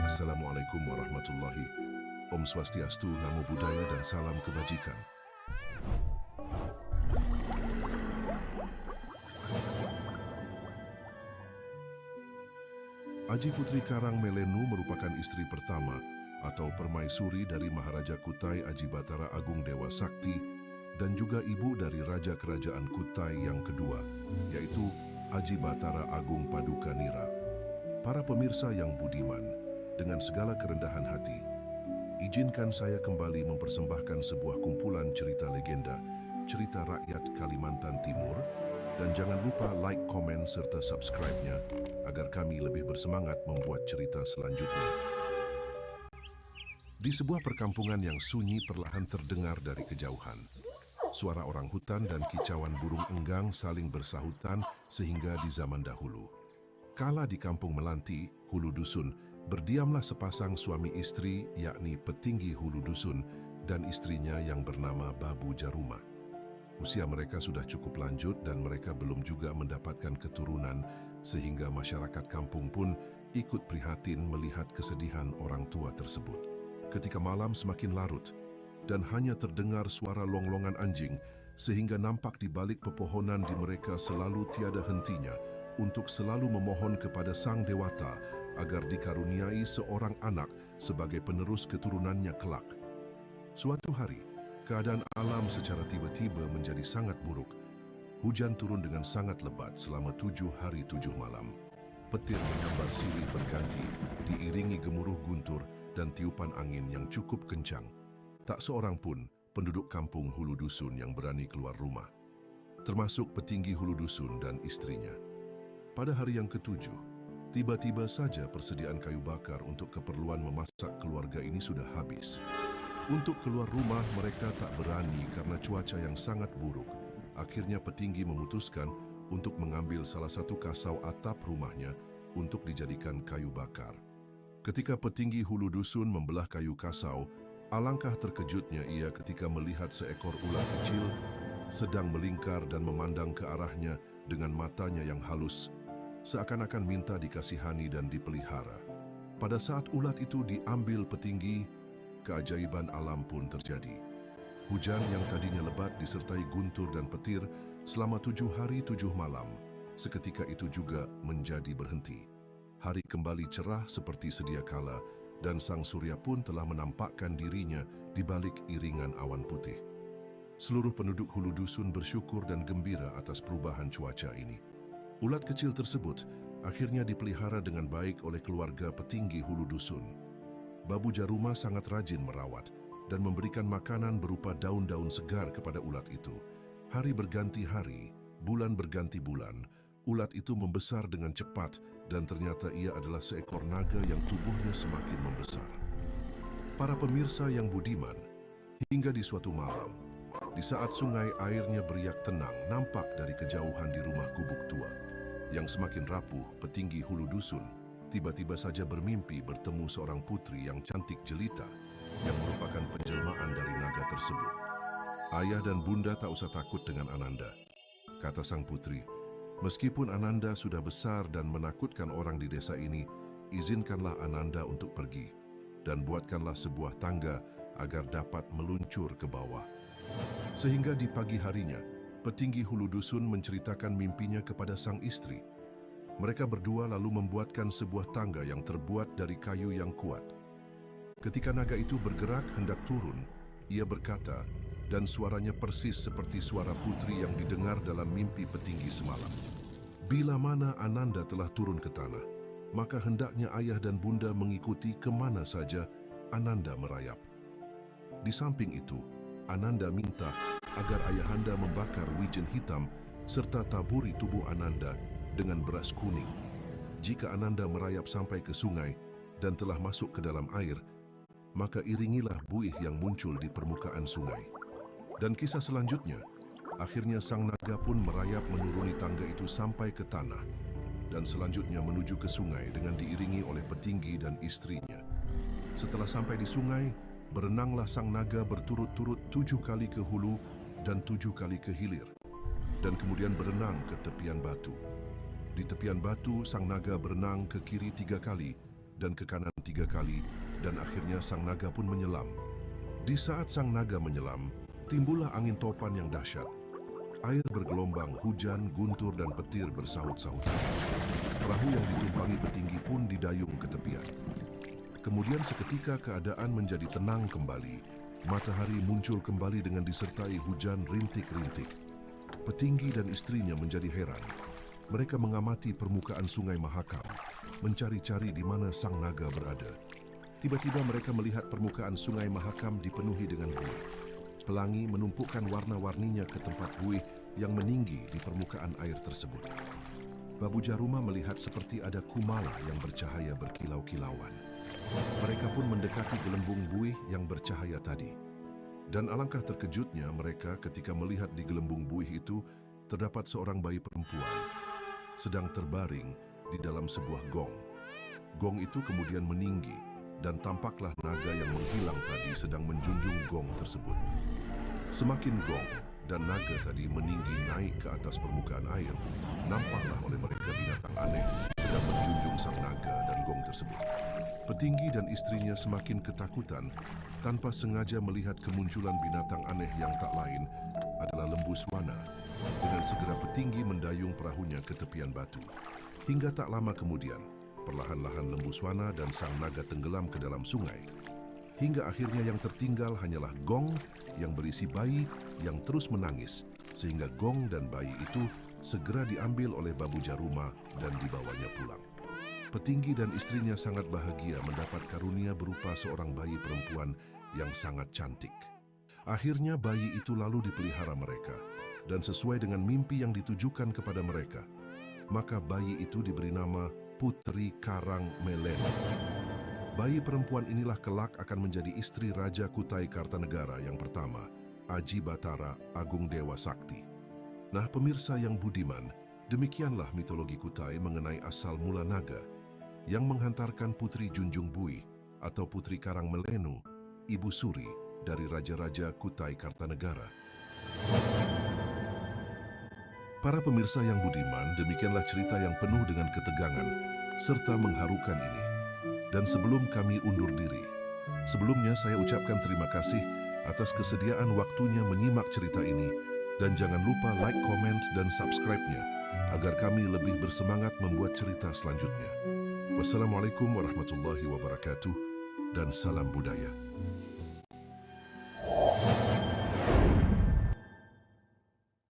Assalamualaikum warahmatullahi. Om Swastiastu, Namo Buddhaya dan salam kebajikan. Aji Putri Karang Melenu merupakan istri pertama atau permaisuri dari Maharaja Kutai Aji Batara Agung Dewa Sakti dan juga ibu dari Raja Kerajaan Kutai yang kedua, yaitu Aji Batara Agung Paduka Nira. Para pemirsa yang budiman, dengan segala kerendahan hati, izinkan saya kembali mempersembahkan sebuah kumpulan cerita legenda, cerita rakyat Kalimantan Timur, dan jangan lupa like, komen, serta subscribe-nya agar kami lebih bersemangat membuat cerita selanjutnya. Di sebuah perkampungan yang sunyi perlahan terdengar dari kejauhan. Suara orang hutan dan kicauan burung enggang saling bersahutan sehingga di zaman dahulu. Kala di kampung Melanti, Hulu Dusun, berdiamlah sepasang suami istri, yakni Petinggi Hulu Dusun dan istrinya yang bernama Babu Jaruma. Usia mereka sudah cukup lanjut dan mereka belum juga mendapatkan keturunan, sehingga masyarakat kampung pun ikut prihatin melihat kesedihan orang tua tersebut. Ketika malam semakin larut dan hanya terdengar suara longlongan anjing, sehingga nampak di balik pepohonan di mereka selalu tiada hentinya untuk selalu memohon kepada Sang Dewata agar dikaruniai seorang anak sebagai penerus keturunannya kelak. Suatu hari, keadaan alam secara tiba-tiba menjadi sangat buruk. Hujan turun dengan sangat lebat selama 7 hari 7 malam. Petir menyambar silih berganti, diiringi gemuruh guntur dan tiupan angin yang cukup kencang. Tak seorang pun penduduk kampung Hulu Dusun yang berani keluar rumah, termasuk Petinggi Hulu Dusun dan istrinya. Pada hari yang ketujuh, tiba-tiba saja persediaan kayu bakar untuk keperluan memasak keluarga ini sudah habis. Untuk keluar rumah mereka tak berani karena cuaca yang sangat buruk. Akhirnya Petinggi memutuskan untuk mengambil salah satu kasau atap rumahnya untuk dijadikan kayu bakar. Ketika Petinggi Hulu Dusun membelah kayu kasau, alangkah terkejutnya ia ketika melihat seekor ular kecil sedang melingkar dan memandang ke arahnya dengan matanya yang halus, seakan-akan minta dikasihani dan dipelihara. Pada saat ulat itu diambil Petinggi, keajaiban alam pun terjadi. Hujan yang tadinya lebat disertai guntur dan petir selama 7 hari 7 malam, seketika itu juga menjadi berhenti. Hari kembali cerah seperti sedia kala, dan sang surya pun telah menampakkan dirinya di balik iringan awan putih. Seluruh penduduk Hulu Dusun bersyukur dan gembira atas perubahan cuaca ini. Ulat kecil tersebut akhirnya dipelihara dengan baik oleh keluarga Petinggi Hulu Dusun. Babu Jaruma sangat rajin merawat dan memberikan makanan berupa daun-daun segar kepada ulat itu. Hari berganti hari, bulan berganti bulan, ulat itu membesar dengan cepat dan ternyata ia adalah seekor naga yang tubuhnya semakin membesar. Para pemirsa yang budiman, hingga di suatu malam, di saat sungai airnya beriak tenang nampak dari kejauhan di rumah gubuk tua, yang semakin rapuh, Petinggi Hulu Dusun tiba-tiba saja bermimpi bertemu seorang putri yang cantik jelita yang merupakan penjelmaan dari naga tersebut. Ayah dan bunda tak usah takut dengan Ananda, kata sang putri. Meskipun Ananda sudah besar dan menakutkan orang di desa ini, izinkanlah Ananda untuk pergi dan buatkanlah sebuah tangga agar dapat meluncur ke bawah. Sehingga di pagi harinya, Petinggi Hulu Dusun menceritakan mimpinya kepada sang istri. Mereka berdua lalu membuatkan sebuah tangga yang terbuat dari kayu yang kuat. Ketika naga itu bergerak hendak turun, ia berkata, dan suaranya persis seperti suara putri yang didengar dalam mimpi Petinggi semalam. Bila mana Ananda telah turun ke tanah, maka hendaknya ayah dan bunda mengikuti kemana saja Ananda merayap. Di samping itu, Ananda minta agar ayahanda membakar wijen hitam serta taburi tubuh Ananda dengan beras kuning. Jika Ananda merayap sampai ke sungai dan telah masuk ke dalam air, maka iringilah buih yang muncul di permukaan sungai. Dan kisah selanjutnya, akhirnya sang naga pun merayap menuruni tangga itu sampai ke tanah dan selanjutnya menuju ke sungai dengan diiringi oleh Petinggi dan istrinya. Setelah sampai di sungai, berenanglah sang naga berturut-turut 7 kali ke hulu dan 7 kali ke hilir, dan kemudian berenang ke tepian batu. Di tepian batu, sang naga berenang ke kiri 3 kali dan ke kanan 3 kali, dan akhirnya sang naga pun menyelam. Di saat sang naga menyelam, timbullah angin topan yang dahsyat. Air bergelombang, hujan, guntur, dan petir bersahut-sahutan. Perahu yang ditumpangi petinggi pun didayung ke tepian. Kemudian seketika keadaan menjadi tenang kembali. Matahari muncul kembali dengan disertai hujan rintik-rintik. Petinggi dan istrinya menjadi heran. Mereka mengamati permukaan Sungai Mahakam, mencari-cari di mana sang naga berada. Tiba-tiba mereka melihat permukaan Sungai Mahakam dipenuhi dengan buih. Pelangi menumpukan warna-warninya ke tempat buih yang meninggi di permukaan air tersebut. Babu Jaruma melihat seperti ada kumala yang bercahaya berkilau-kilauan. Mereka pun mendekati gelembung buih yang bercahaya tadi. Dan alangkah terkejutnya mereka ketika melihat di gelembung buih itu terdapat seorang bayi perempuan sedang terbaring di dalam sebuah gong. Gong itu kemudian meninggi dan tampaklah naga yang menghilang tadi sedang menjunjung gong tersebut. Semakin gong dan naga tadi meninggi naik ke atas permukaan air, nampaklah oleh mereka binatang aneh sedang menjunjung sang naga dan gong tersebut. Petinggi dan istrinya semakin ketakutan tanpa sengaja melihat kemunculan binatang aneh yang tak lain adalah lembu swana. Dengan segera Petinggi mendayung perahunya ke tepian batu. Hingga tak lama kemudian, perlahan-lahan lembu swana dan sang naga tenggelam ke dalam sungai. Hingga akhirnya yang tertinggal hanyalah gong yang berisi bayi yang terus menangis, sehingga gong dan bayi itu segera diambil oleh Babu Jaruma dan dibawanya pulang. Petinggi dan istrinya sangat bahagia mendapat karunia berupa seorang bayi perempuan yang sangat cantik. Akhirnya bayi itu lalu dipelihara mereka, dan sesuai dengan mimpi yang ditujukan kepada mereka, maka bayi itu diberi nama Putri Karang Melena. Bayi perempuan inilah kelak akan menjadi istri Raja Kutai Kartanegara yang pertama, Aji Batara Agung Dewa Sakti. Nah pemirsa yang budiman, demikianlah mitologi Kutai mengenai asal mula naga yang menghantarkan Putri Junjung Buih atau Putri Karang Melenu, Ibu Suri dari Raja-Raja Kutai Kartanegara. Para pemirsa yang budiman, demikianlah cerita yang penuh dengan ketegangan serta mengharukan ini. Dan sebelum kami undur diri, sebelumnya saya ucapkan terima kasih atas kesediaan waktunya menyimak cerita ini, dan jangan lupa like, komen, dan subscribe-nya agar kami lebih bersemangat membuat cerita selanjutnya. Wassalamualaikum warahmatullahi wabarakatuh dan salam budaya.